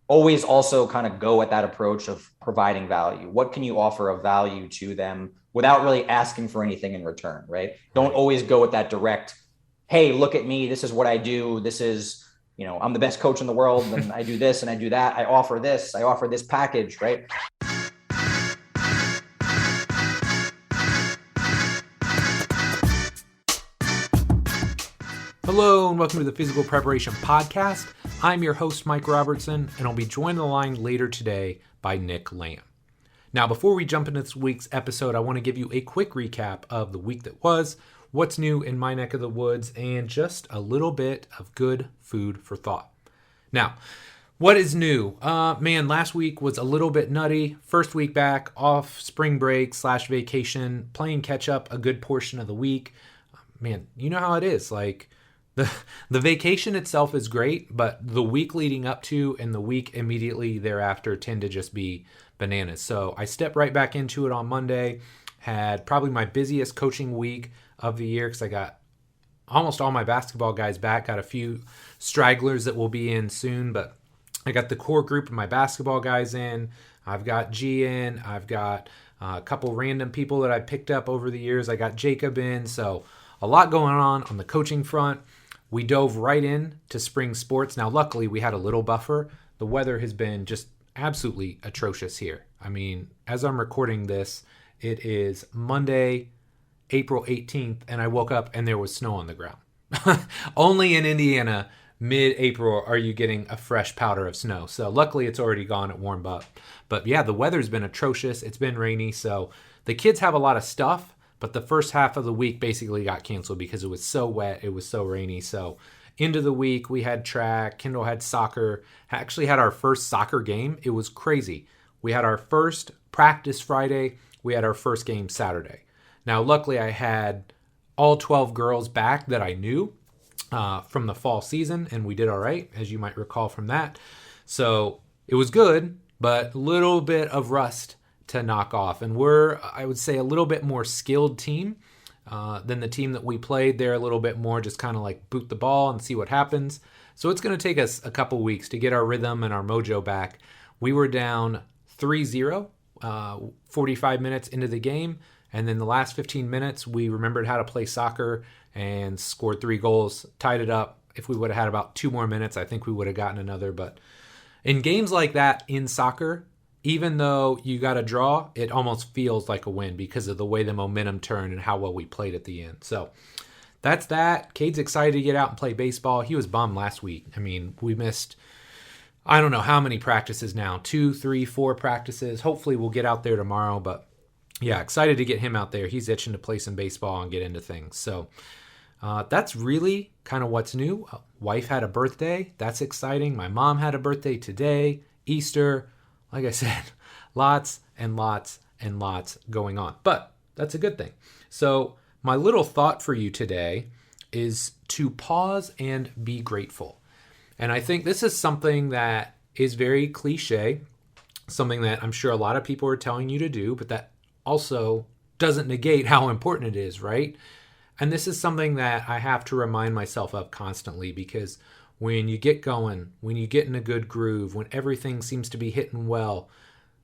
always also kind of go at that approach of providing value. What can you offer of value to them without really asking for anything in return, right? Don't Right. always go with that direct, hey, look at me. This is what I do. This is, I'm the best coach in the world and I do this and I do that. I offer this package, right? Hello and welcome to the Physical Preparation Podcast. I'm your host, Mike Robertson, and I'll be joined on the line later today by Nick Lambe. Now, before we jump into this week's episode, I want to give you a quick recap of the week that was, what's new in my neck of the woods, and just a little bit of good food for thought. Now, what is new? Last week was a little bit nutty. First week back off spring break / vacation, playing catch up a good portion of the week. Man, you know how it is. Like, the vacation itself is great, but the week leading up to and the week immediately thereafter tend to just be bananas. So I stepped right back into it on Monday, had probably my busiest coaching week of the year because I got almost all my basketball guys back, got a few stragglers that will be in soon, but I got the core group of my basketball guys in. I've got G in. I've got a couple random people that I picked up over the years. I got Jacob in. So a lot going on the coaching front. We dove right in to spring sports. Now, luckily, we had a little buffer. The weather has been just absolutely atrocious here. I mean, as I'm recording this, it is Monday, April 18th, and I woke up and there was snow on the ground. Only in Indiana, mid-April, are you getting a fresh powder of snow. So luckily, it's already gone. It warmed up. But yeah, the weather's been atrocious. It's been rainy. So the kids have a lot of stuff. But the first half of the week basically got canceled because it was so wet. It was so rainy. So end of the week, we had track. Kendall had soccer. Actually had our first soccer game. It was crazy. We had our first practice Friday. We had our first game Saturday. Now, luckily, I had all 12 girls back that I knew from the fall season, and we did all right, as you might recall from that. So it was good, but a little bit of rust to knock off. And we're, I would say, a little bit more skilled team than the team that we played. They're a little bit more just kind of like boot the ball and see what happens. So it's going to take us a couple weeks to get our rhythm and our mojo back. We were down 3-0, 45 minutes into the game. And then the last 15 minutes, we remembered how to play soccer and scored 3 goals, tied it up. If we would have had about 2 more minutes, I think we would have gotten another. But in games like that in soccer, even though you got a draw, it almost feels like a win because of the way the momentum turned and how well we played at the end. So that's that. Cade's excited to get out and play baseball. He was bummed last week. I mean, we missed, I don't know how many practices now, 2, 3, 4 practices. Hopefully we'll get out there tomorrow. But yeah, excited to get him out there. He's itching to play some baseball and get into things. So that's really kind of what's new. Wife had a birthday. That's exciting. My mom had a birthday today. Easter. Like I said, lots and lots and lots going on. But that's a good thing. So my little thought for you today is to pause and be grateful. And I think this is something that is very cliche, something that I'm sure a lot of people are telling you to do, but that also doesn't negate how important it is, right? And this is something that I have to remind myself of constantly because when you get going, when you get in a good groove, when everything seems to be hitting well,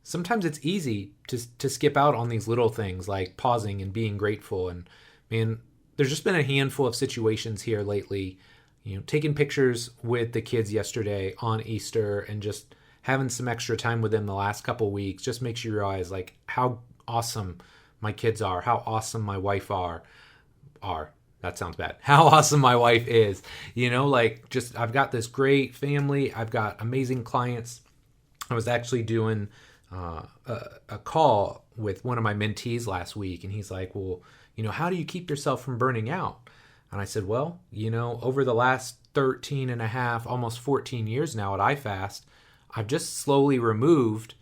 sometimes it's easy to skip out on these little things like pausing and being grateful. And man, there's just been a handful of situations here lately, taking pictures with the kids yesterday on Easter and just having some extra time with them the last couple weeks just makes you realize like how awesome my kids are, how awesome my wife are. That sounds bad. How awesome my wife is. I've got this great family. I've got amazing clients. I was actually doing a call with one of my mentees last week, and he's like, well, how do you keep yourself from burning out? And I said, well, over the last 13 and a half, almost 14 years now at iFast, I've just slowly removed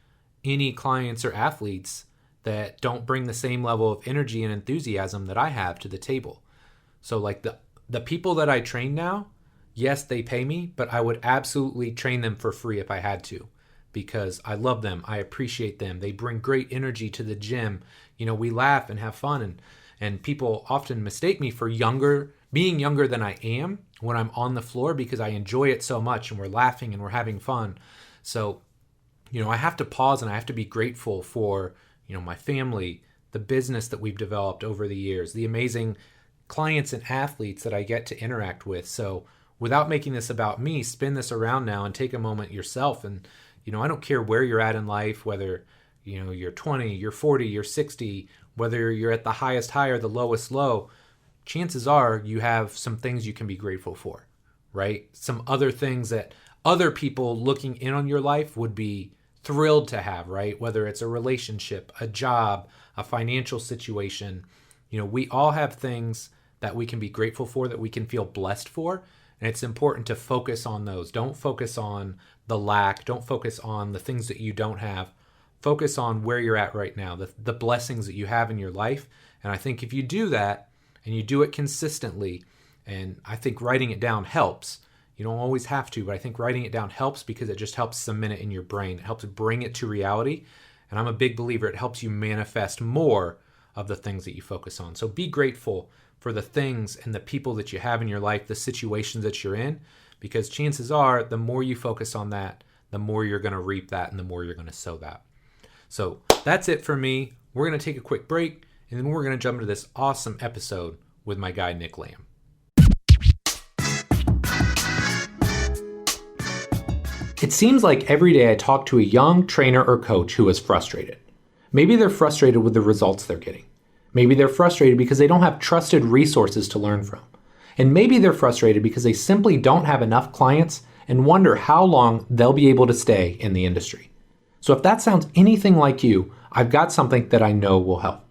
any clients or athletes that don't bring the same level of energy and enthusiasm that I have to the table. So like the people that I train now, yes, they pay me, but I would absolutely train them for free if I had to because I love them. I appreciate them. They bring great energy to the gym. We laugh and have fun and people often mistake me for being younger than I am when I'm on the floor because I enjoy it so much and we're laughing and we're having fun. So, I have to pause and I have to be grateful for, my family, the business that we've developed over the years, the amazing clients and athletes that I get to interact with. So, without making this about me, spin this around now and take a moment yourself. And, I don't care where you're at in life, whether, you're 20, you're 40, you're 60, whether you're at the highest high or the lowest low, chances are you have some things you can be grateful for, right? Some other things that other people looking in on your life would be thrilled to have, right? Whether it's a relationship, a job, a financial situation, we all have things that we can be grateful for, that we can feel blessed for. And it's important to focus on those. Don't focus on the lack. Don't focus on the things that you don't have. Focus on where you're at right now, the blessings that you have in your life. And I think if you do that and you do it consistently, and I think writing it down helps. You don't always have to, but I think writing it down helps because it just helps cement it in your brain. It helps bring it to reality. And I'm a big believer it helps you manifest more of the things that you focus on. So be grateful for the things and the people that you have in your life, the situations that you're in, because chances are the more you focus on that, the more you're going to reap that and the more you're going to sow that. So that's it for me. We're going to take a quick break and then we're going to jump into this awesome episode with my guy, Nick Lambe. It seems like every day I talk to a young trainer or coach who is frustrated. Maybe they're frustrated with the results they're getting. Maybe they're frustrated because they don't have trusted resources to learn from. And maybe they're frustrated because they simply don't have enough clients and wonder how long they'll be able to stay in the industry. So if that sounds anything like you, I've got something that I know will help.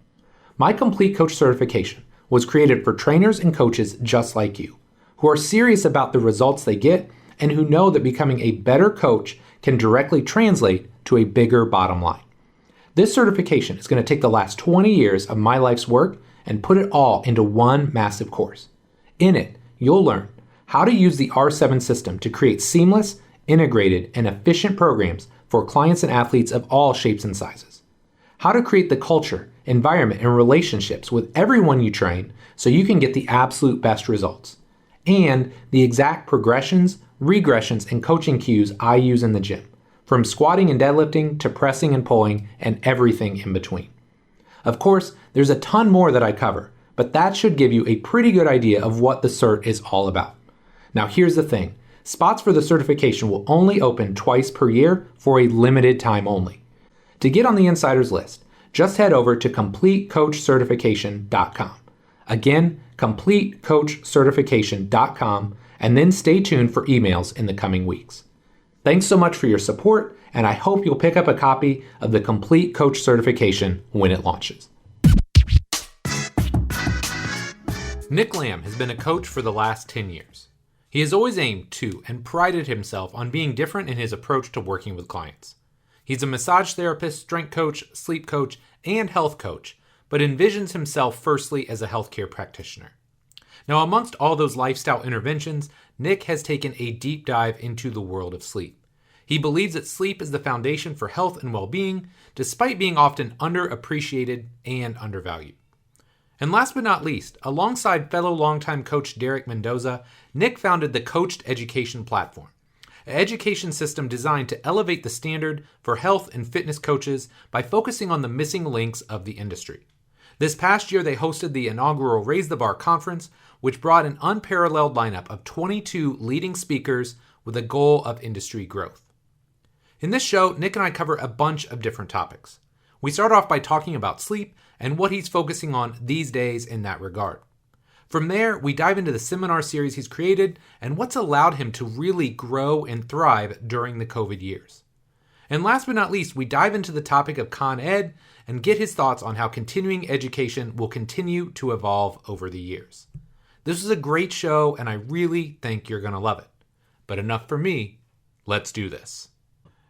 My Complete Coach certification was created for trainers and coaches just like you, who are serious about the results they get and who know that becoming a better coach can directly translate to a bigger bottom line. This certification is going to take the last 20 years of my life's work and put it all into one massive course. In it, you'll learn how to use the R7 system to create seamless, integrated, and efficient programs for clients and athletes of all shapes and sizes. How to create the culture, environment, and relationships with everyone you train so you can get the absolute best results. And the exact progressions, regressions, and coaching cues I use in the gym, from squatting and deadlifting to pressing and pulling and everything in between. Of course, there's a ton more that I cover, but that should give you a pretty good idea of what the cert is all about. Now here's the thing, spots for the certification will only open twice per year for a limited time only. To get on the insider's list, just head over to CompleteCoachCertification.com. Again, CompleteCoachCertification.com, and then stay tuned for emails in the coming weeks. Thanks so much for your support, and I hope you'll pick up a copy of the Complete Coach Certification when it launches. Nick Lambe has been a coach for the last 10 years. He has always aimed to and prided himself on being different in his approach to working with clients. He's a massage therapist, strength coach, sleep coach, and health coach, but envisions himself firstly as a healthcare practitioner. Now, amongst all those lifestyle interventions, Nick has taken a deep dive into the world of sleep. He believes that sleep is the foundation for health and well-being, despite being often underappreciated and undervalued. And last but not least, alongside fellow longtime coach Derek Mendoza, Nick founded the Coached Education Platform, an education system designed to elevate the standard for health and fitness coaches by focusing on the missing links of the industry. This past year, they hosted the inaugural Raise the Bar conference, which brought an unparalleled lineup of 22 leading speakers with a goal of industry growth. In this show, Nick and I cover a bunch of different topics. We start off by talking about sleep and what he's focusing on these days in that regard. From there, we dive into the seminar series he's created and what's allowed him to really grow and thrive during the COVID years. And last but not least, we dive into the topic of Con Ed and get his thoughts on how continuing education will continue to evolve over the years. This is a great show, and I really think you're going to love it. But enough for me. Let's do this.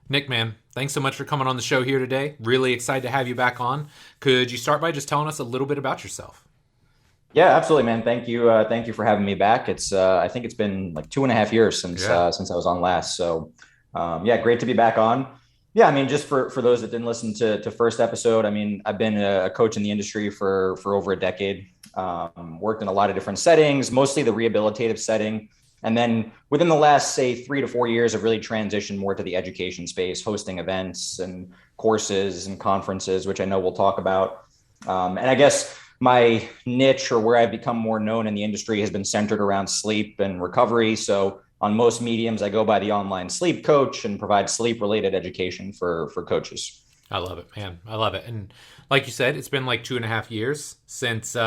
Nick, man, thanks so much for coming on the show here today. Really excited to have you back on. Could you start by just telling us a little bit about yourself? Yeah, absolutely, man. Thank you. Thank you for having me back. I think it's been like 2.5 years since I was on last. So yeah, great to be back on. Yeah, I mean, just for those that didn't listen to first episode, I mean, I've been a coach in the industry for over a decade. Worked in a lot of different settings, mostly the rehabilitative setting. And then within the last, say, 3 to 4 years, I've really transitioned more to the education space, hosting events and courses and conferences, which I know we'll talk about. And I guess my niche, or where I've become more known in the industry, has been centered around sleep and recovery. So on most mediums, I go by the online sleep coach and provide sleep related education for coaches. I love it, man. I love it. And like you said, it's been like 2.5 years since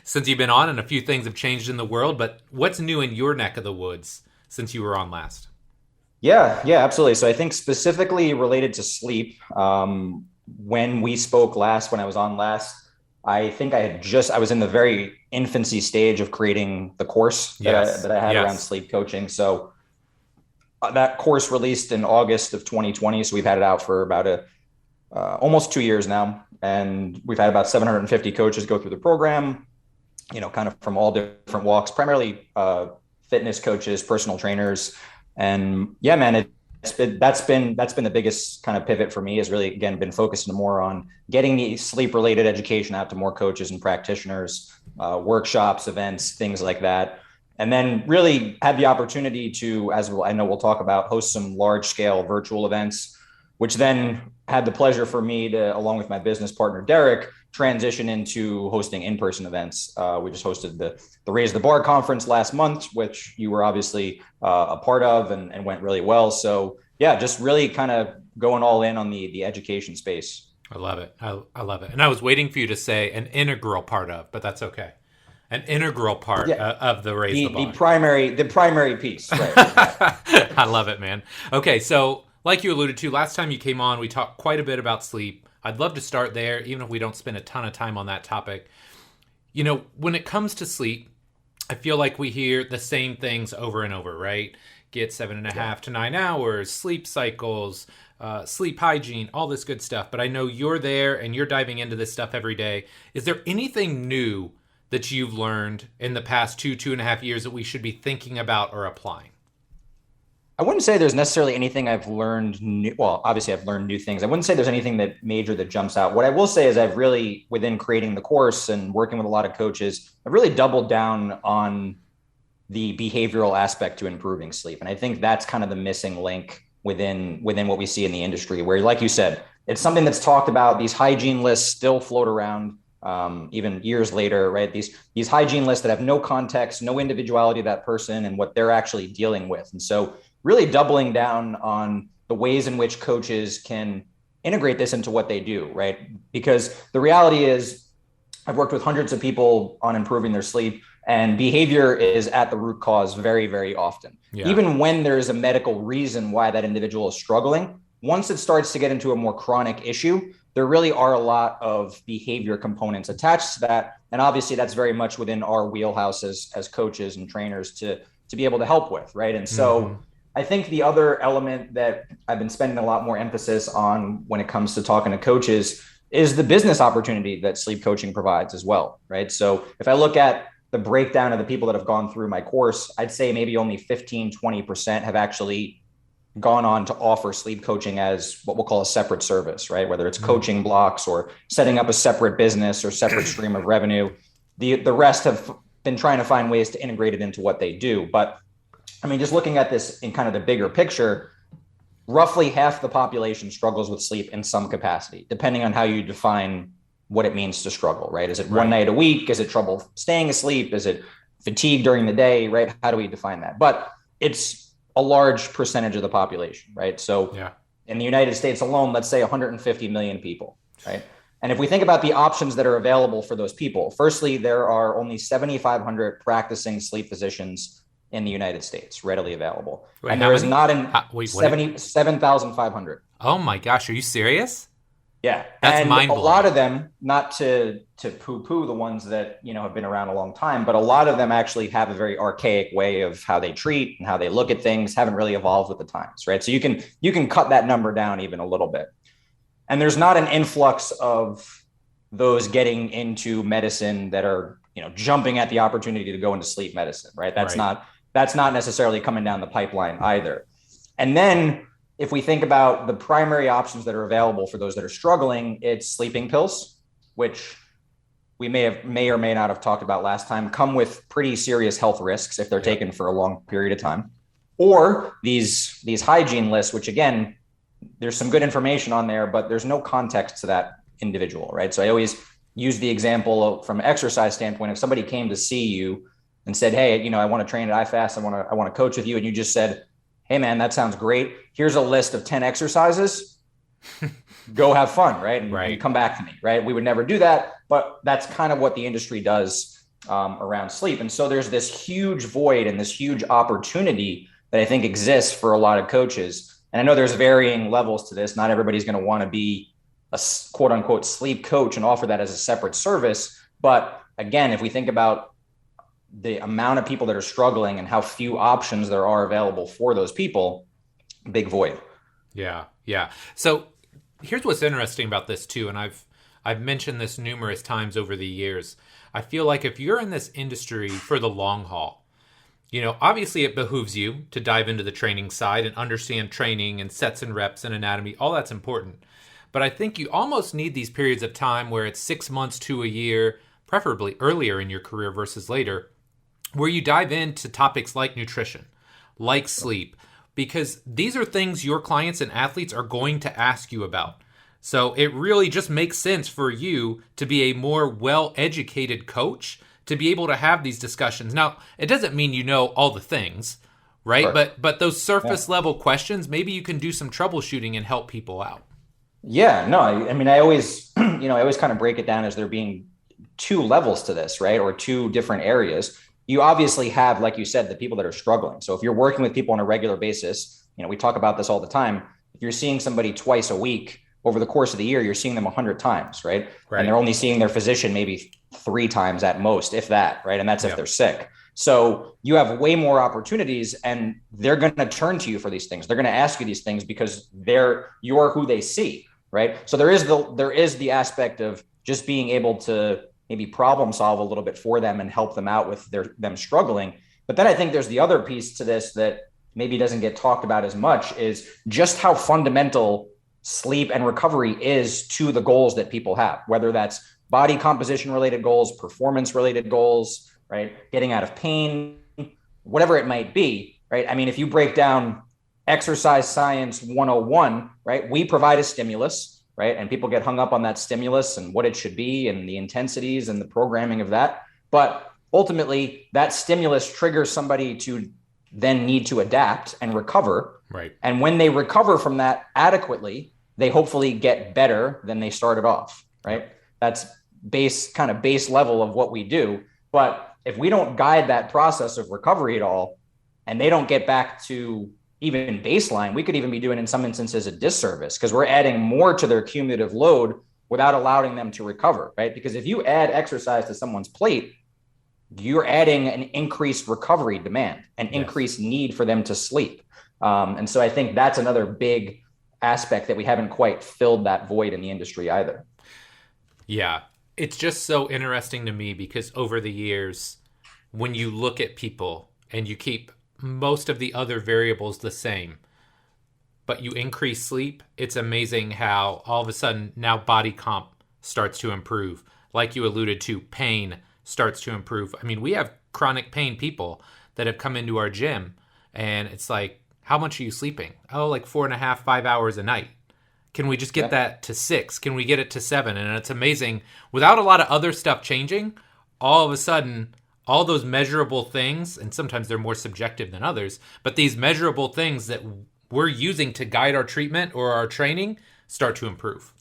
since you've been on, and a few things have changed in the world. But what's new in your neck of the woods since you were on last? Yeah, absolutely. So I think specifically related to sleep, when we spoke last, when I was on last, I think I was in the very infancy stage of creating the course that I had around sleep coaching. So that course released in August of 2020. So we've had it out for about almost 2 years now. And we've had about 750 coaches go through the program, kind of from all different walks, primarily fitness coaches, personal trainers. And yeah, man, that's been the biggest kind of pivot for me, is really, again, been focused more on getting the sleep related education out to more coaches and practitioners, workshops, events, things like that. And then really had the opportunity to, as I know we'll talk about, host some large scale virtual events, which then had the pleasure for me to, along with my business partner, Derek, transition into hosting in-person events. We just hosted the Raise the Bar conference last month, which you were obviously a part of, and went really well. So yeah, just really kind of going all in on the education space. I love it. I love it. And I was waiting for you to say an integral part of, but that's okay. An integral part of the Raise the Bar. The primary piece. Right. I love it, man. Okay, so like you alluded to, last time you came on, we talked quite a bit about sleep. I'd love to start there, even if we don't spend a ton of time on that topic. When it comes to sleep, I feel like we hear the same things over and over, right? Get 7.5 to 9 hours, sleep cycles, sleep hygiene, all this good stuff. But I know you're there and you're diving into this stuff every day. Is there anything new that you've learned in the past 2.5 years that we should be thinking about or applying? I wouldn't say there's necessarily anything I've learned new. Well, obviously I've learned new things. I wouldn't say there's anything that major that jumps out. What I will say is I've really, within creating the course and working with a lot of coaches, I've really doubled down on the behavioral aspect to improving sleep. And I think that's kind of the missing link within what we see in the industry, where, like you said, it's something that's talked about. These hygiene lists still float around even years later, right? These hygiene lists that have no context, no individuality of that person and what they're actually dealing with. And so really doubling down on the ways in which coaches can integrate this into what they do, right? Because the reality is, I've worked with hundreds of people on improving their sleep, and behavior is at the root cause very, very often. Yeah. Even when there is a medical reason why that individual is struggling, once it starts to get into a more chronic issue, there really are a lot of behavior components attached to that. And obviously that's very much within our wheelhouse as coaches and trainers to be able to help with, right? And so I think the other element that I've been spending a lot more emphasis on when it comes to talking to coaches is the business opportunity that sleep coaching provides as well, right? So if I look at the breakdown of the people that have gone through my course, I'd say maybe only 15-20% have actually gone on to offer sleep coaching as what we'll call a separate service, right? Whether it's coaching blocks or setting up a separate business or separate stream of revenue. The rest have been trying to find ways to integrate it into what they do. But I mean, just looking at this in kind of the bigger picture, roughly half the population struggles with sleep in some capacity, depending on how you define what it means to struggle, right? Is it one night a week? Is it trouble staying asleep? Is it fatigue during the day, right? How do we define that? But it's a large percentage of the population, right? So in the United States alone, let's say 150 million people, right? And if we think about the options that are available for those people, firstly, there are only 7,500 practicing sleep physicians in the United States readily available. Wait, and there is not 7,500. Oh my gosh, are you serious? Yeah. That's mind-blowing. A lot of them, not to poo-poo the ones that, have been around a long time, but a lot of them actually have a very archaic way of how they treat and how they look at things, haven't really evolved with the times, right? So you can cut that number down even a little bit. And there's not an influx of those getting into medicine that are, jumping at the opportunity to go into sleep medicine, right? That's not necessarily coming down the pipeline either. And then if we think about the primary options that are available for those that are struggling, it's sleeping pills, which we may or may not have talked about last time, come with pretty serious health risks if they're taken for a long period of time. Or these hygiene lists, which again, there's some good information on there, but there's no context to that individual, right? So I always use the example from an exercise standpoint. If somebody came to see you and said, hey, I want to train at iFast, I want to coach with you, and you just said, hey man, that sounds great. Here's a list of 10 exercises. Go have fun, right? And come back to me, right? We would never do that, but that's kind of what the industry does around sleep. And so there's this huge void and this huge opportunity that I think exists for a lot of coaches. And I know there's varying levels to this. Not everybody's going to want to be a quote unquote sleep coach and offer that as a separate service. But again, if we think about the amount of people that are struggling and how few options there are available for those people, big void. Yeah. So here's what's interesting about this too, and I've mentioned this numerous times over the years. I feel like if you're in this industry for the long haul, obviously it behooves you to dive into the training side and understand training and sets and reps and anatomy. All that's important. But I think you almost need these periods of time where it's 6 months to a year, preferably earlier in your career versus later, where you dive into topics like nutrition, like sleep, because these are things your clients and athletes are going to ask you about. So it really just makes sense for you to be a more well-educated coach to be able to have these discussions. Now, it doesn't mean you know all the things, right? Sure. But those surface level questions, maybe you can do some troubleshooting and help people out. Yeah, no, I mean, I always, I always kind of break it down as there being two levels to this, right? Or two different areas. You obviously have, like you said, the people that are struggling. So if you're working with people on a regular basis, we talk about this all the time. If you're seeing somebody twice a week over the course of the year, you're seeing them 100 times, right? And they're only seeing their physician maybe 3 times at most, if that, right? And that's if they're sick. So you have way more opportunities, and they're going to turn to you for these things. They're going to ask you these things because you're who they see, right? So there is the aspect of just being able to maybe problem solve a little bit for them and help them out with them struggling. But then I think there's the other piece to this that maybe doesn't get talked about as much, is just how fundamental sleep and recovery is to the goals that people have, whether that's body composition related goals, performance related goals, right? Getting out of pain, whatever it might be, right? I mean, if you break down exercise science 101, right? We provide a stimulus, right? And people get hung up on that stimulus and what it should be and the intensities and the programming of that. But ultimately, that stimulus triggers somebody to then need to adapt and recover. Right. And when they recover from that adequately, they hopefully get better than they started off, right? That's base level of what we do. But if we don't guide that process of recovery at all, and they don't get back to even baseline, we could even be doing in some instances a disservice, because we're adding more to their cumulative load without allowing them to recover, right? Because if you add exercise to someone's plate, you're adding an increased recovery demand, an increased need for them to sleep. And so I think that's another big aspect that we haven't quite filled that void in the industry either. Yeah. It's just so interesting to me because over the years, when you look at people and you keep most of the other variables the same, but you increase sleep, it's amazing how all of a sudden now body comp starts to improve. Like you alluded to, pain starts to improve. I mean, we have chronic pain people that have come into our gym, and it's like, how much are you sleeping? Oh, like 4.5, 5 hours a night. Can we just get that to 6? Can we get it to 7? And it's amazing. Without a lot of other stuff changing, all of a sudden, all those measurable things, and sometimes they're more subjective than others, but these measurable things that we're using to guide our treatment or our training start to improve.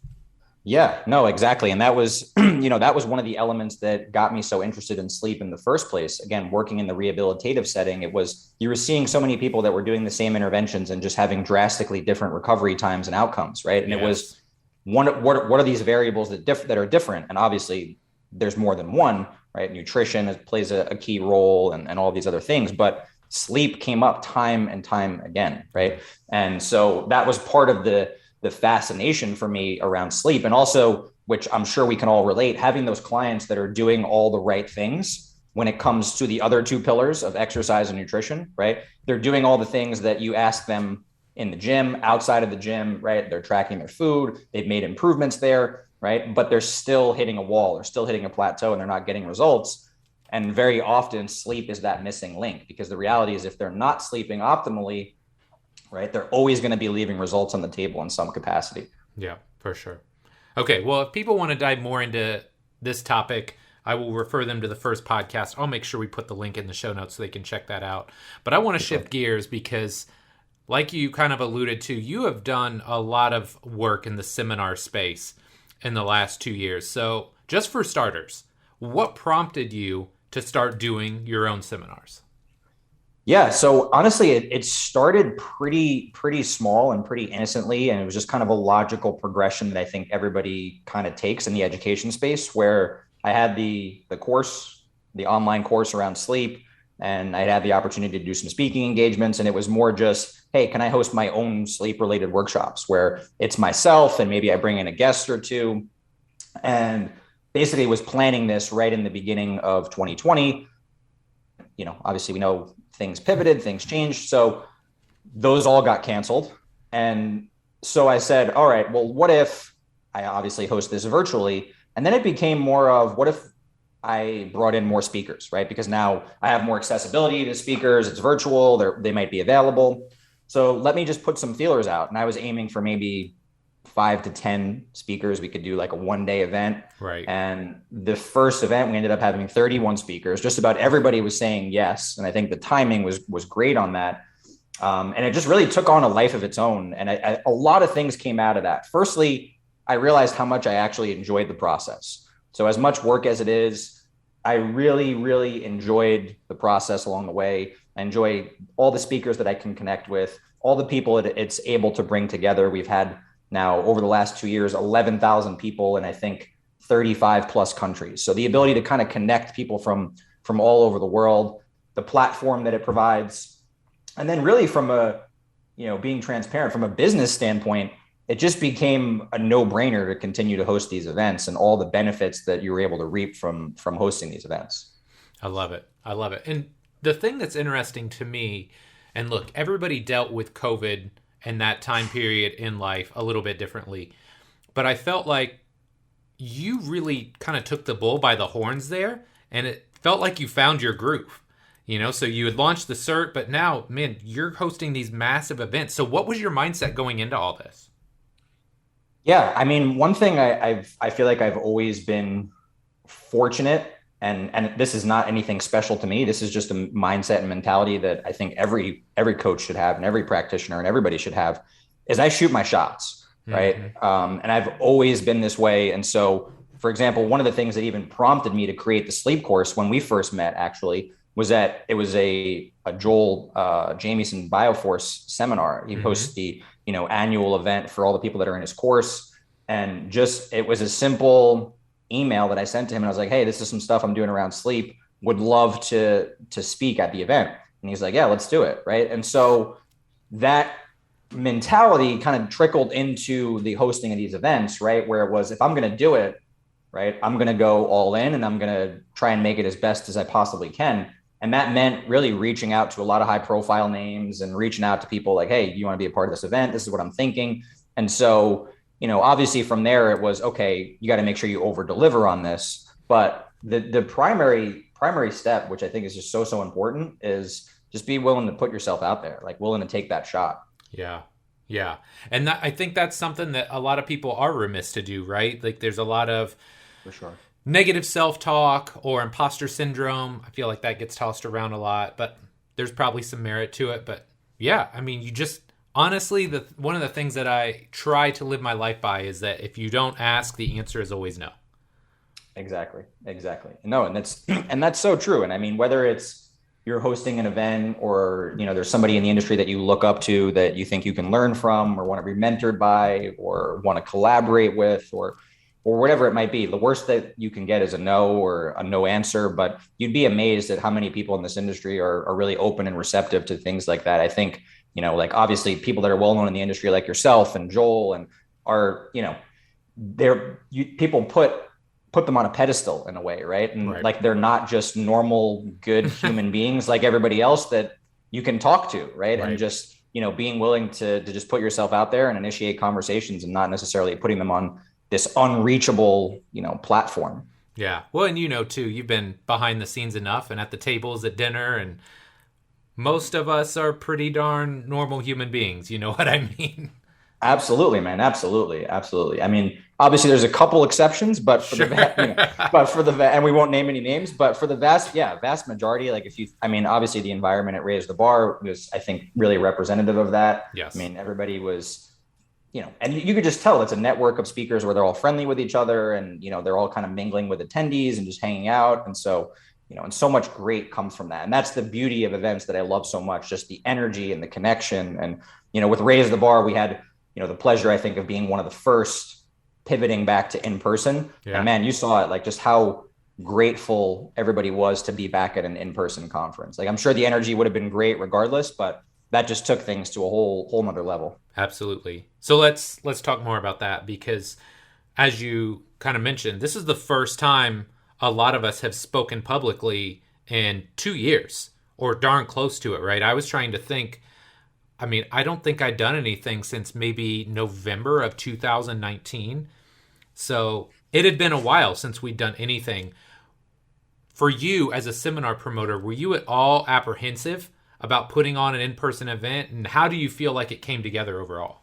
Yeah, no, exactly. And that was, that was one of the elements that got me so interested in sleep in the first place. Again, working in the rehabilitative setting, you were seeing so many people that were doing the same interventions and just having drastically different recovery times and outcomes, right? And it was what are these variables that are different? And obviously there's more than one, right? Nutrition plays a key role and all these other things, but sleep came up time and time again, right? And so that was part of the fascination for me around sleep. And also, which I'm sure we can all relate, having those clients that are doing all the right things when it comes to the other two pillars of exercise and nutrition, right? They're doing all the things that you ask them in the gym, outside of the gym, right? They're tracking their food. They've made improvements there. right? But they're still hitting a wall, they're still hitting a plateau, and they're not getting results. And very often sleep is that missing link, because the reality is if they're not sleeping optimally, right, they're always going to be leaving results on the table in some capacity. Yeah, for sure. Okay, well, if people want to dive more into this topic, I will refer them to the first podcast. I'll make sure we put the link in the show notes so they can check that out. But I want to shift gears because, like you kind of alluded to, you have done a lot of work in the seminar space in the last 2 years. So just for starters, what prompted you to start doing your own seminars? Yeah. So honestly, it started pretty small and pretty innocently. And it was just kind of a logical progression that I think everybody kind of takes in the education space, where I had the course, the online course around sleep, and I had the opportunity to do some speaking engagements. And it was more just, hey, can I host my own sleep related workshops where it's myself and maybe I bring in a guest or two? And basically was planning this right in the beginning of 2020. Obviously we know things pivoted, things changed. So those all got canceled. And so I said, all right, well, what if I obviously host this virtually? And then it became more of, what if I brought in more speakers, right? Because now I have more accessibility to speakers. It's virtual. They might be available. So let me just put some feelers out. And I was aiming for maybe 5 to 10 speakers. We could do like a 1-day event. Right. And the first event, we ended up having 31 speakers. Just about everybody was saying yes. And I think the timing was great on that. And it just really took on a life of its own. And a lot of things came out of that. Firstly, I realized how much I actually enjoyed the process. So as much work as it is, I really, really enjoyed the process along the way. I enjoy all the speakers that I can connect with, all the people that it's able to bring together. We've had now over the last 2 years, 11,000 people in, I think, 35 plus countries. So the ability to kind of connect people from all over the world, the platform that it provides, and then really from being transparent from a business standpoint, it just became a no-brainer to continue to host these events and all the benefits that you were able to reap from hosting these events. I love it. And the thing that's interesting to me, and look, everybody dealt with COVID and that time period in life a little bit differently, but I felt like you really kind of took the bull by the horns there, and it felt like you found your groove. So you had launched the cert, but now, man, you're hosting these massive events. So what was your mindset going into all this? Yeah, I mean, one thing I feel like I've always been fortunate, and this is not anything special to me. This is just a mindset and mentality that I think every coach should have, and every practitioner and everybody should have, is I shoot my shots, right? Mm-hmm. And I've always been this way. And so, for example, one of the things that even prompted me to create the sleep course when we first met, actually, was that it was a Joel Jamieson Bioforce seminar. He hosts the annual event for all the people that are in his course. And just, it was a simple email that I sent to him. And I was like, hey, this is some stuff I'm doing around sleep. Would love to speak at the event. And he's like, yeah, let's do it. Right. And so that mentality kind of trickled into the hosting of these events, right? Where it was, if I'm going to do it, right, I'm going to go all in and I'm going to try and make it as best as I possibly can. And that meant really reaching out to a lot of high profile names and reaching out to people like, hey, you want to be a part of this event? This is what I'm thinking. And so, obviously from there, it was, okay, you got to make sure you over deliver on this. But the primary step, which I think is just so important, is just be willing to put yourself out there, like willing to take that shot. Yeah. Yeah. And I think that's something that a lot of people are remiss to do, right? Like there's a lot of, for sure, negative self-talk or imposter syndrome. I feel like that gets tossed around a lot, but there's probably some merit to it. But yeah, I mean, you just, honestly, one of the things that I try to live my life by is that if you don't ask, the answer is always no. Exactly. No, and that's so true. And I mean, whether it's you're hosting an event or, there's somebody in the industry that you look up to that you think you can learn from or want to be mentored by or want to collaborate with or whatever it might be, the worst that you can get is a no or a no answer. But you'd be amazed at how many people in this industry are really open and receptive to things like that. I think, like obviously people that are well known in the industry like yourself and Joel and are, people put them on a pedestal in a way, right? And right, like they're not just normal, good human beings like everybody else that you can talk to, right? And just, being willing to just put yourself out there and initiate conversations and not necessarily putting them on this unreachable, platform. Yeah. Well, and too, you've been behind the scenes enough and at the tables at dinner, and most of us are pretty darn normal human beings. You know what I mean? Absolutely, man. Absolutely. Absolutely. I mean, obviously there's a couple exceptions, but for the, Sure. and we won't name any names, but for the vast majority, like I mean, obviously the environment at Raise the Bar was, I think, really representative of that. I Yes. mean, everybody was, and you could just tell it's a network of speakers where they're all friendly with each other and, they're all kind of mingling with attendees and just hanging out. And so, and so much great comes from that. And that's the beauty of events that I love so much, just the energy and the connection. And, with Raise the Bar, we had, the pleasure, I think, of being one of the first pivoting back to in person. Yeah. And man, you saw it, like just how grateful everybody was to be back at an in-person conference. Like I'm sure the energy would have been great regardless, but that just took things to a whole nother level. Absolutely. So let's talk more about that, because as you kind of mentioned, this is the first time a lot of us have spoken publicly in 2 years, or darn close to it, right? I was trying to think. I mean, I don't think I'd done anything since maybe November of 2019. So it had been a while since we'd done anything. For you as a seminar promoter, were you at all apprehensive about putting on an in-person event? And how do you feel like it came together overall?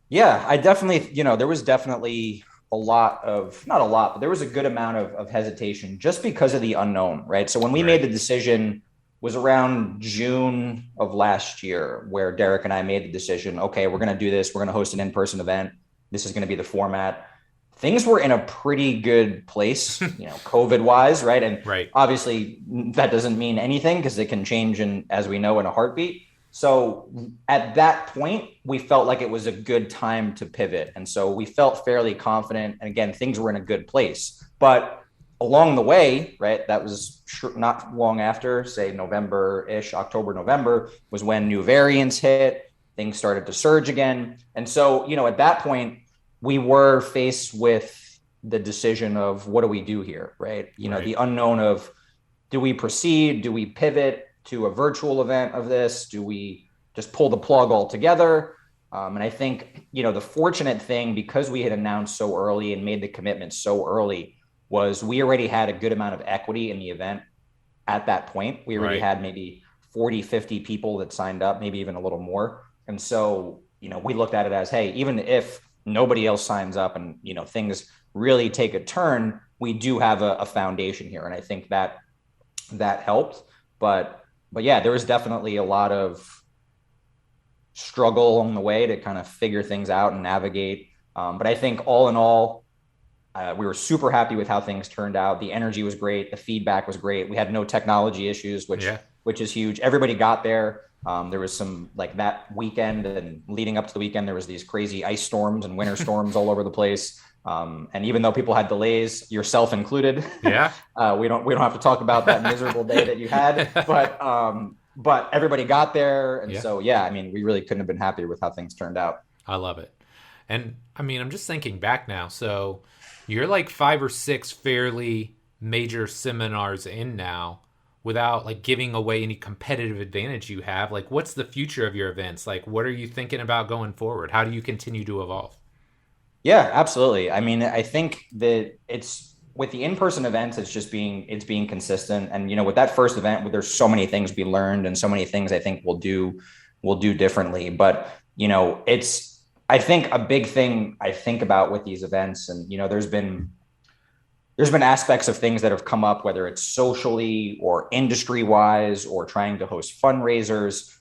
Yeah, I definitely, there was definitely not a lot, but there was a good amount of hesitation just because of the unknown, right? So when we made the decision was around June of last year, where Derek and I made the decision, okay, we're going to do this. We're going to host an in-person event. This is going to be the format. Things were in a pretty good place, COVID wise, right? And obviously that doesn't mean anything because it can change as we know, in a heartbeat. So at that point, we felt like it was a good time to pivot. And so we felt fairly confident. And again, things were in a good place. But along the way, right, that was not long after, say November-ish, October, November, was when new variants hit, things started to surge again. And so, at that point, we were faced with the decision of what do we do here, right? The unknown of, do we proceed? Do we pivot to a virtual event of this? Do we just pull the plug altogether? And I think, the fortunate thing, because we had announced so early and made the commitment so early, was we already had a good amount of equity in the event at that point. We already had maybe 40, 50 people that signed up, maybe even a little more. And so, we looked at it as, hey, even if nobody else signs up and, things really take a turn, we do have a foundation here. And I think that helped. But yeah, there was definitely a lot of struggle along the way to kind of figure things out and navigate. But I think all in all, we were super happy with how things turned out. The energy was great. The feedback was great. We had no technology issues, which is huge. Everybody got there. There was some, like, that weekend and leading up to the weekend, there was these crazy ice storms and winter storms all over the place. And even though people had delays, yourself included, we don't have to talk about that miserable day that you had, but everybody got there. And so, I mean, we really couldn't have been happier with how things turned out. I love it. And I mean, I'm just thinking back now. So you're like 5 or 6 fairly major seminars in now without like giving away any competitive advantage you have. Like, what's the future of your events? Like, what are you thinking about going forward? How do you continue to evolve? Yeah, absolutely. I mean, I think that it's with the in-person events, it's being consistent. And, with that first event, there's so many things we learned and so many things I think we'll do differently. But, I think a big thing I think about with these events, and, there's been aspects of things that have come up, whether it's socially or industry wise or trying to host fundraisers.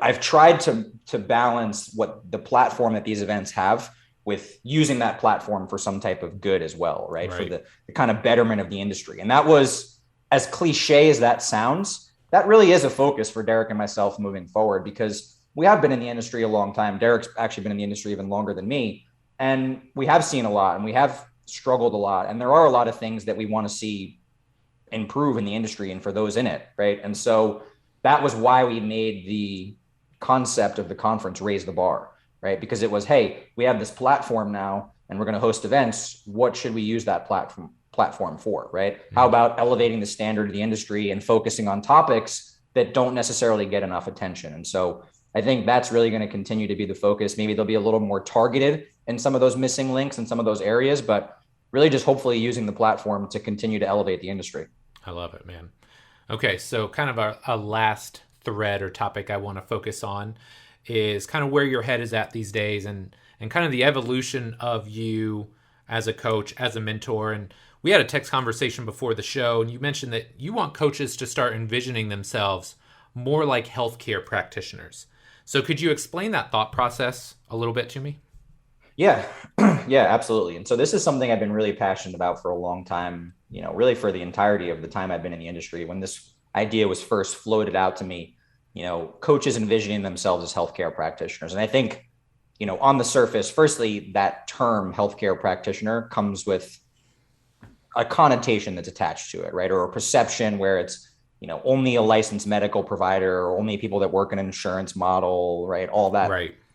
I've tried to balance what the platform that these events have with using that platform for some type of good as well, right? For the kind of betterment of the industry. And that was, as cliche as that sounds, that really is a focus for Derek and myself moving forward, because we have been in the industry a long time. Derek's actually been in the industry even longer than me. And we have seen a lot and we have struggled a lot. And there are a lot of things that we want to see improve in the industry and for those in it, right? And so that was why we made the concept of the conference Raise the Bar, right? Because it was, hey, we have this platform now and we're going to host events. What should we use that platform for, right? How about elevating the standard of the industry and focusing on topics that don't necessarily get enough attention? And so I think that's really going to continue to be the focus. Maybe they'll be a little more targeted in some of those missing links and some of those areas, but really just hopefully using the platform to continue to elevate the industry. I love it, man. Okay, so kind of a last thread or topic I want to focus on is kind of where your head is at these days, and kind of the evolution of you as a coach, as a mentor. And we had a text conversation before the show, and you mentioned that you want coaches to start envisioning themselves more like healthcare practitioners. So could you explain that thought process a little bit to me? Yeah, yeah, absolutely. And so this is something I've been really passionate about for a long time, really for the entirety of the time I've been in the industry. When this idea was first floated out to me, coaches envisioning themselves as healthcare practitioners. And I think, on the surface, firstly, that term healthcare practitioner comes with a connotation that's attached to it, right? Or a perception where it's, only a licensed medical provider or only people that work in an insurance model, right? All that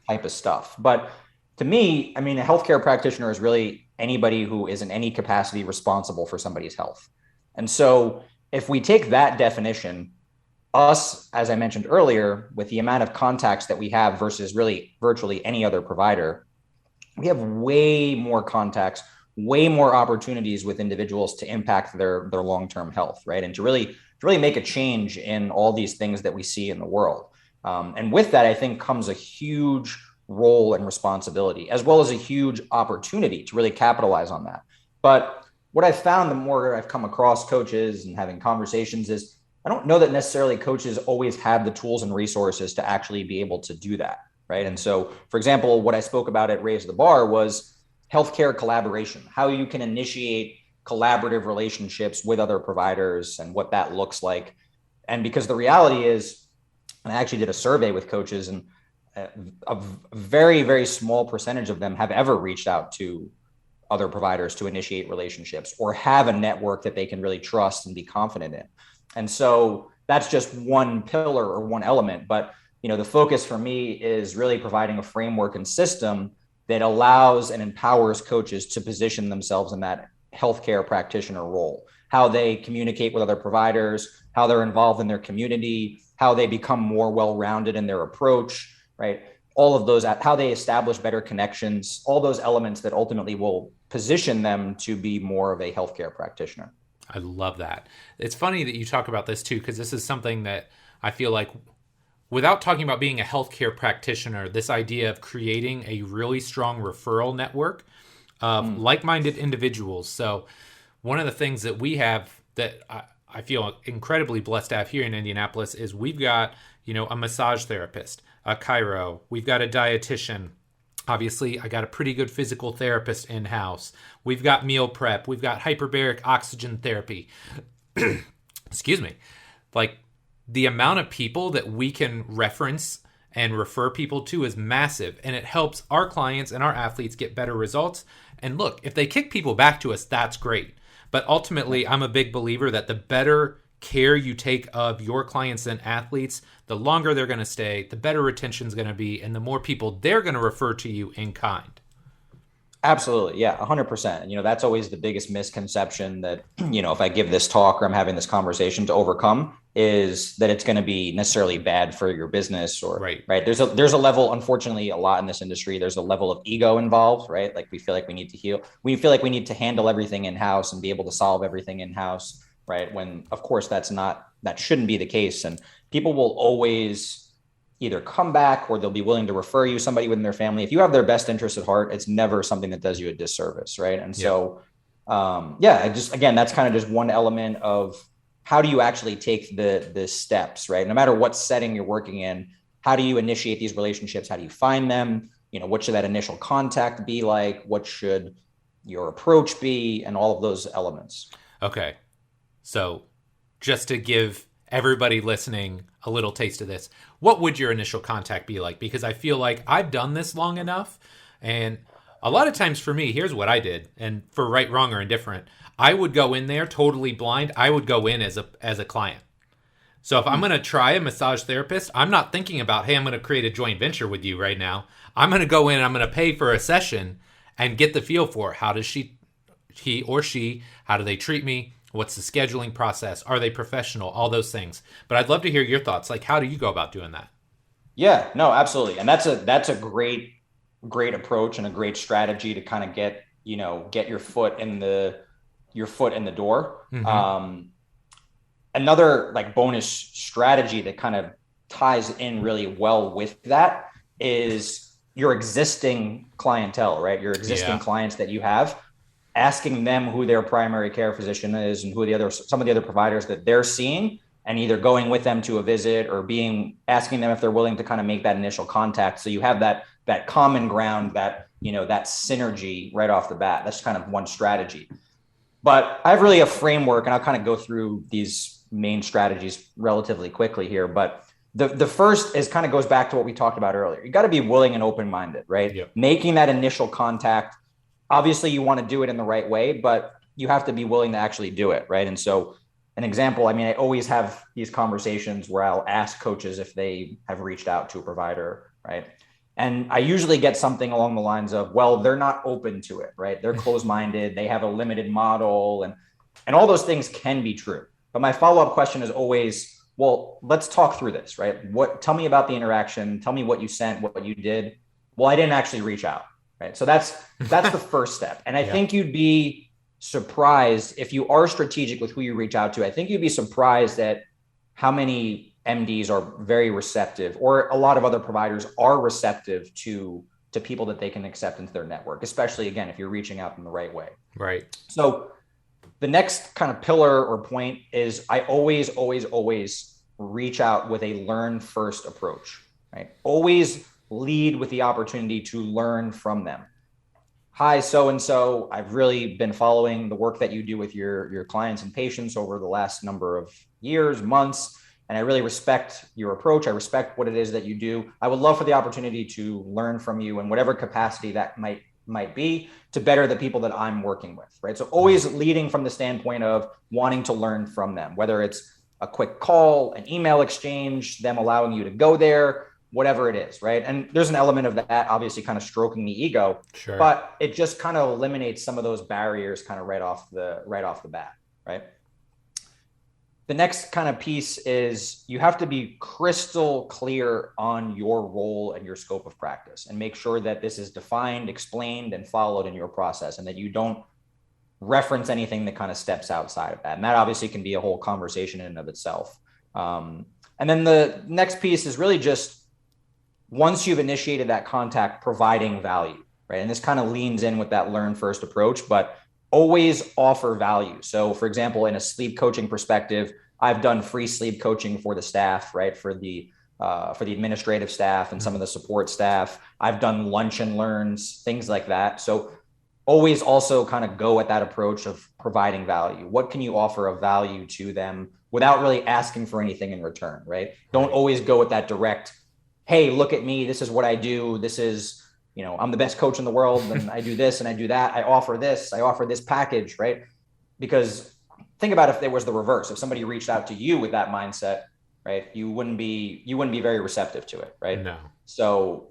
type of stuff. But to me, I mean, a healthcare practitioner is really anybody who is in any capacity responsible for somebody's health. And so if we take that definition, us, as I mentioned earlier, with the amount of contacts that we have versus really virtually any other provider, we have way more contacts, way more opportunities with individuals to impact their long-term health, right? And to really make a change in all these things that we see in the world. And with that, I think comes a huge role and responsibility, as well as a huge opportunity to really capitalize on that. But what I've found the more I've come across coaches and having conversations is I don't know that necessarily coaches always have the tools and resources to actually be able to do that, right? And so, for example, what I spoke about at Raise the Bar was healthcare collaboration, how you can initiate collaborative relationships with other providers and what that looks like. And because the reality is, and I actually did a survey with coaches, and a very, very small percentage of them have ever reached out to other providers to initiate relationships or have a network that they can really trust and be confident in. And so that's just one pillar or one element. But, the focus for me is really providing a framework and system that allows and empowers coaches to position themselves in that healthcare practitioner role, how they communicate with other providers, how they're involved in their community, how they become more well-rounded in their approach, right? All of those, how they establish better connections, all those elements that ultimately will position them to be more of a healthcare practitioner. I love that. It's funny that you talk about this too, because this is something that I feel like, without talking about being a healthcare practitioner, this idea of creating a really strong referral network of like-minded individuals. So one of the things that we have that I feel incredibly blessed to have here in Indianapolis is we've got, a massage therapist, a chiro, we've got a dietitian. Obviously, I got a pretty good physical therapist in-house. We've got meal prep. We've got hyperbaric oxygen therapy. Excuse me. Like, the amount of people that we can reference and refer people to is massive, and it helps our clients and our athletes get better results. And look, if they kick people back to us, that's great. But ultimately, I'm a big believer that the better care you take of your clients and athletes, the longer they're going to stay, the better retention is going to be, and the more people they're going to refer to you in kind. Absolutely. Yeah, 100%. And, that's always the biggest misconception that, if I give this talk or I'm having this conversation to overcome is that it's going to be necessarily bad for your business or right. There's a level, unfortunately, a lot in this industry, there's a level of ego involved, right? Like we feel like we need to heal. We feel like we need to handle everything in-house and be able to solve everything in-house, right? When of course that shouldn't be the case. And people will always either come back or they'll be willing to refer you somebody within their family. If you have their best interest at heart, it's never something that does you a disservice. Right. And so, again, that's kind of just one element of how do you actually take the steps, right? No matter what setting you're working in, how do you initiate these relationships? How do you find them? What should that initial contact be like? What should your approach be? And all of those elements. Okay. So just to give everybody listening a little taste of this, what would your initial contact be like? Because I feel like I've done this long enough, and a lot of times for me, here's what I did, and for right, wrong, or indifferent, I would go in there totally blind. I would go in as a client. So if I'm going to try a massage therapist, I'm not thinking about, hey, I'm going to create a joint venture with you right now. I'm going to go in and I'm going to pay for a session and get the feel for how does he or she, how do they treat me? What's the scheduling process? Are they professional? All those things. But I'd love to hear your thoughts. Like, how do you go about doing that? Yeah, no, absolutely. And that's a great great approach and a great strategy to kind of get your foot in the door. Another like bonus strategy that kind of ties in really well with that is your existing clientele, right? Your existing clients that you have, asking them who their primary care physician is and who some of the other providers that they're seeing, and either going with them to a visit or asking them if they're willing to kind of make that initial contact. So you have that common ground, that synergy right off the bat. That's kind of one strategy. But I have really a framework, and I'll kind of go through these main strategies relatively quickly here. But the first is kind of goes back to what we talked about earlier. You got to be willing and open-minded, right? Yep. Making that initial contact. Obviously, you want to do it in the right way, but you have to be willing to actually do it, right? And so an example, I always have these conversations where I'll ask coaches if they have reached out to a provider, right? And I usually get something along the lines of, well, they're not open to it, right? They're closed-minded, they have a limited model, and all those things can be true. But my follow-up question is always, well, let's talk through this, right? Tell me about the interaction. Tell me what you sent, what you did. Well, I didn't actually reach out, right? So that's the first step. And I think you'd be surprised if you are strategic with who you reach out to. I think you'd be surprised at how many MDs are very receptive, or a lot of other providers are receptive to people that they can accept into their network, especially, again, if you're reaching out in the right way. Right. So the next kind of pillar or point is I always reach out with a learn first approach, right? Always lead with the opportunity to learn from them. Hi, so-and-so, I've really been following the work that you do with your clients and patients over the last number of years, months, and I really respect your approach. I respect what it is that you do. I would love for the opportunity to learn from you in whatever capacity that might be, to better the people that I'm working with, right? So always leading from the standpoint of wanting to learn from them, whether it's a quick call, an email exchange, them allowing you to go there, whatever it is, right? And there's an element of that, obviously, kind of stroking the ego, sure, but it just kind of eliminates some of those barriers kind of right off the bat, right? The next kind of piece is you have to be crystal clear on your role and your scope of practice, and make sure that this is defined, explained, and followed in your process, and that you don't reference anything that kind of steps outside of that. And that obviously can be a whole conversation in and of itself. And then the next piece is really just, once you've initiated that contact, providing value, right? And this kind of leans in with that learn first approach, but always offer value. So for example, in a sleep coaching perspective, I've done free sleep coaching for the staff, right? For the administrative staff and some of the support staff. I've done lunch and learns, things like that. So always also kind of go at that approach of providing value. What can you offer of value to them without really asking for anything in return, right? Don't always go with that direct, hey, look at me, this is what I do. This is, I'm the best coach in the world, and I do this and I do that. I offer this package, right? Because think about if there was the reverse. If somebody reached out to you with that mindset, right, you wouldn't be very receptive to it, right? No. So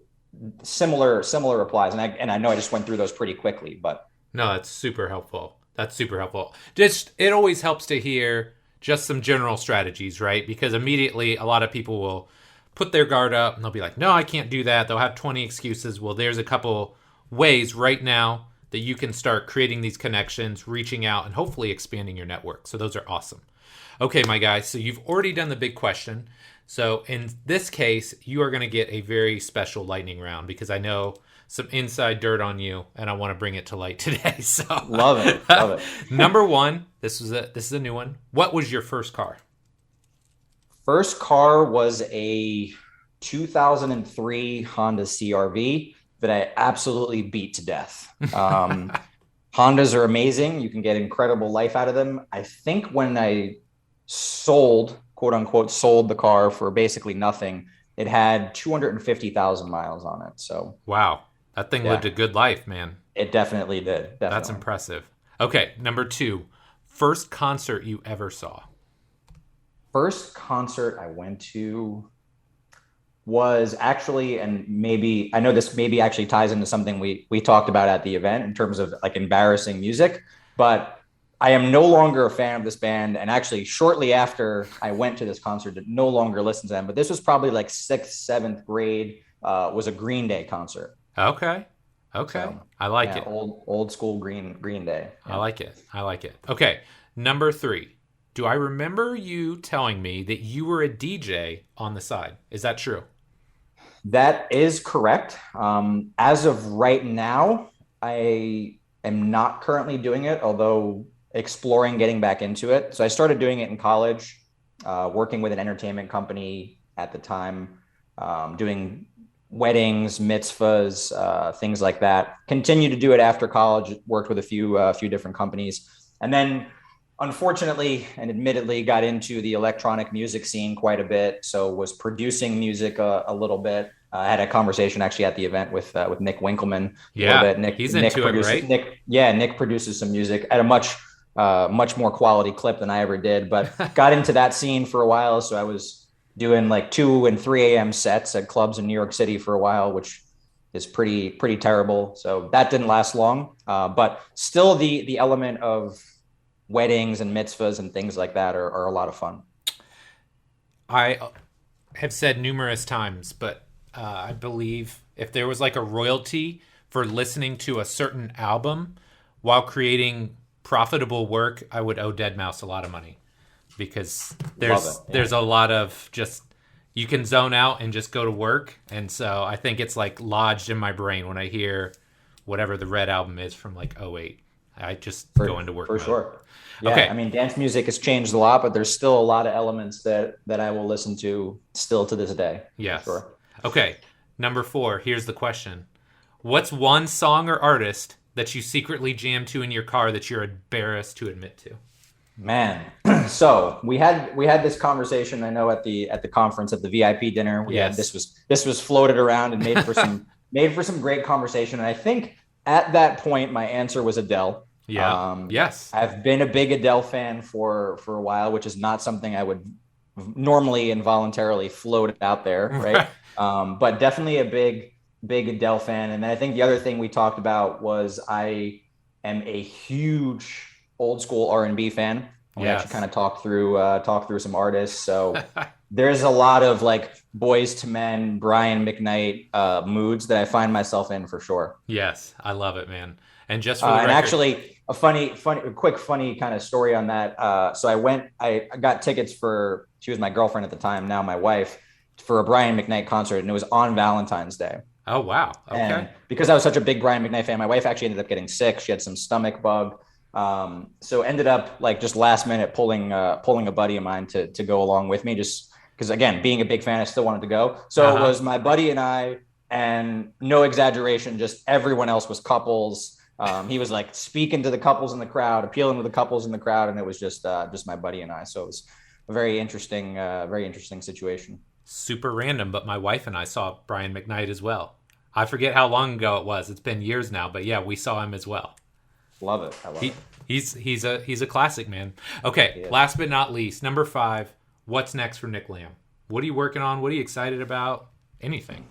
similar applies. And I know I just went through those pretty quickly, but no, that's super helpful. It always helps to hear just some general strategies, right? Because immediately a lot of people will put their guard up and they'll be like, no, I can't do that. They'll have 20 excuses. Well, there's a couple ways right now that you can start creating these connections, reaching out, and hopefully expanding your network. So those are awesome. Okay, my guys, so you've already done the big question. So in this case, you are going to get a very special lightning round, because I know some inside dirt on you and I want to bring it to light today. So love it. Number one, this is a new one. What was your first car? First car was a 2003 Honda CR-V that I absolutely beat to death. Hondas are amazing. You can get incredible life out of them. I think when I quote unquote, sold the car for basically nothing, it had 250,000 miles on it. So wow, that thing lived a good life, man. It definitely did. Definitely. That's impressive. Okay, number two, first concert you ever saw. First concert I went to was actually, and maybe, I know this maybe actually ties into something we talked about at the event in terms of like embarrassing music, but I am no longer a fan of this band. And actually shortly after I went to this concert, did no longer listen to them, but this was probably like 6th, 7th grade, was a Green Day concert. Okay. So I like yeah, it. old school Green Day. I Yeah. like it. I like it. Okay. Number 3. Do I remember you telling me that you were a DJ on the side? Is that true? That is correct. As of right now, I am not currently doing it, although exploring getting back into it. So I started doing it in college, working with an entertainment company at the time, doing weddings, mitzvahs, things like that. Continued to do it after college. Worked with a few different companies, and then unfortunately and admittedly got into the electronic music scene quite a bit. So was producing music a little bit. I had a conversation actually at the event with Nick Winkleman a little Yeah. bit. He's into it, right? Nick produces some music at a much more quality clip than I ever did, but got into that scene for a while. So I was doing like 2 and 3 a.m. sets at clubs in New York City for a while, which is pretty terrible. So that didn't last long, but still the element of weddings and mitzvahs and things like that are a lot of fun. I have said numerous times, but I believe if there was like a royalty for listening to a certain album while creating profitable work, I would owe Dead Mouse a lot of money because there's a lot of just you can zone out and just go to work, and so I think it's like lodged in my brain when I hear whatever the Red album is from like '08. I just go into work for mode. sure. Yeah, Okay. I mean, dance music has changed a lot, but there's still a lot of elements that I will listen to still to this day. Yes. For sure. Okay. Number 4. Here's the question: what's one song or artist that you secretly jam to in your car that you're embarrassed to admit to? Man, so we had this conversation. I know at the conference at the VIP dinner. This was floated around and made for some great conversation. And I think at that point my answer was Adele. Yeah. Yes. I've been a big Adele fan for a while, which is not something I would normally involuntarily float out there, right? But definitely a big Adele fan. And then I think the other thing we talked about was I am a huge old school R&B fan. We actually kind of talked through some artists. So there's a lot of like Boys to Men, Brian McKnight moods that I find myself in for sure. Yes, I love it, man. And just for the record, and actually a quick funny kind of story on that. So I got tickets she was my girlfriend at the time, now my wife, for a Brian McKnight concert, and it was on Valentine's Day. Oh, wow. Okay. And because I was such a big Brian McKnight fan, my wife actually ended up getting sick. She had some stomach bug. So ended up like just last minute pulling a buddy of mine to go along with me, just because again, being a big fan, I still wanted to go. So It was my buddy and I, and no exaggeration, just everyone else was couples. He was like speaking to the couples in the crowd, appealing to the couples in the crowd. And it was just my buddy and I. So it was a very interesting situation. Super random, but my wife and I saw Brian McKnight as well. I forget how long ago it was. It's been years now, but yeah, we saw him as well. Love it. I love it. He's a classic, man. Okay, last but not least, number 5. What's next for Nick Lambe? What are you working on? What are you excited about? Anything?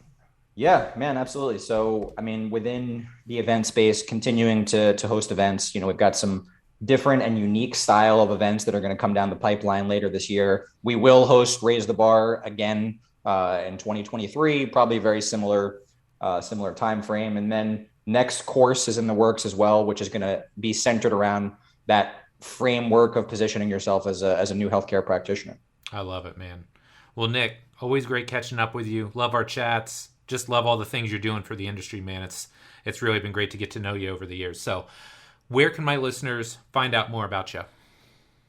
Yeah, man, absolutely. So, I mean, within the event space, continuing to host events, we've got some different and unique style of events that are going to come down the pipeline later this year. We will host Raise the Bar again in 2023, probably very similar time frame. And then next course is in the works as well, which is going to be centered around that framework of positioning yourself as a new healthcare practitioner. I love it, man. Well, Nick, always great catching up with you. Love our chats. Just love all the things you're doing for the industry, man. It's really been great to get to know you over the years. So where can my listeners find out more about you?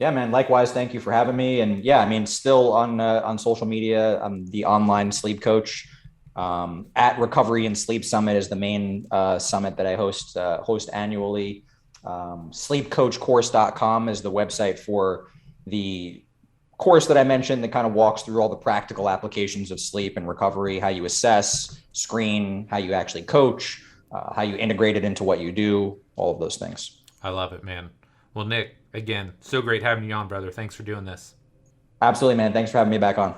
Yeah, man. Likewise. Thank you for having me. And yeah, I mean, still on social media, I'm the online sleep coach. At Recovery and Sleep Summit is the main summit that I host annually. Sleepcoachcourse.com is the website for the course that I mentioned that kind of walks through all the practical applications of sleep and recovery, how you assess, screen, how you actually coach, how you integrate it into what you do, all of those things. I love it, man. Well, Nick, again, so great having you on, brother. Thanks for doing this. Absolutely, man. Thanks for having me back on.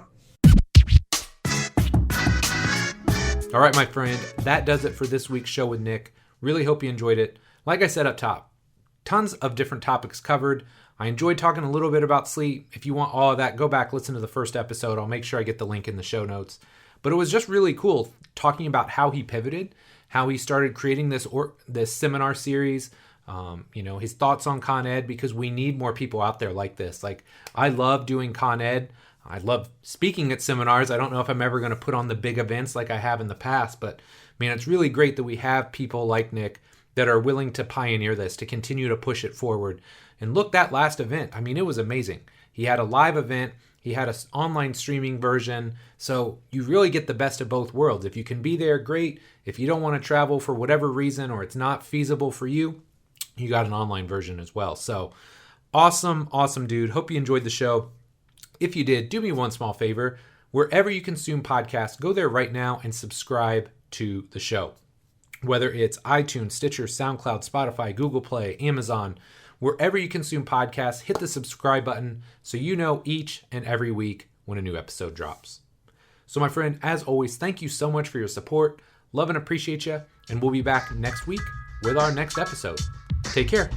All right, my friend, that does it for this week's show with Nick. Really hope you enjoyed it. Like I said up top, tons of different topics covered. I enjoyed talking a little bit about sleep. If you want all of that, go back, listen to the first episode. I'll make sure I get the link in the show notes. But it was just really cool talking about how he pivoted, how he started creating this seminar series. His thoughts on Con Ed, because we need more people out there like this. Like, I love doing Con Ed. I love speaking at seminars. I don't know if I'm ever going to put on the big events like I have in the past, but man, it's really great that we have people like Nick that are willing to pioneer this, to continue to push it forward. And look, that last event, I mean, it was amazing. He had a live event. He had an online streaming version. So you really get the best of both worlds. If you can be there, great. If you don't want to travel for whatever reason, or it's not feasible for you, you got an online version as well. So awesome, dude. Hope you enjoyed the show. If you did, do me one small favor. Wherever you consume podcasts, go there right now and subscribe to the show. Whether it's iTunes, Stitcher, SoundCloud, Spotify, Google Play, Amazon, wherever you consume podcasts, hit the subscribe button so you know each and every week when a new episode drops. So my friend, as always, thank you so much for your support. Love and appreciate you. And we'll be back next week with our next episode. Take care.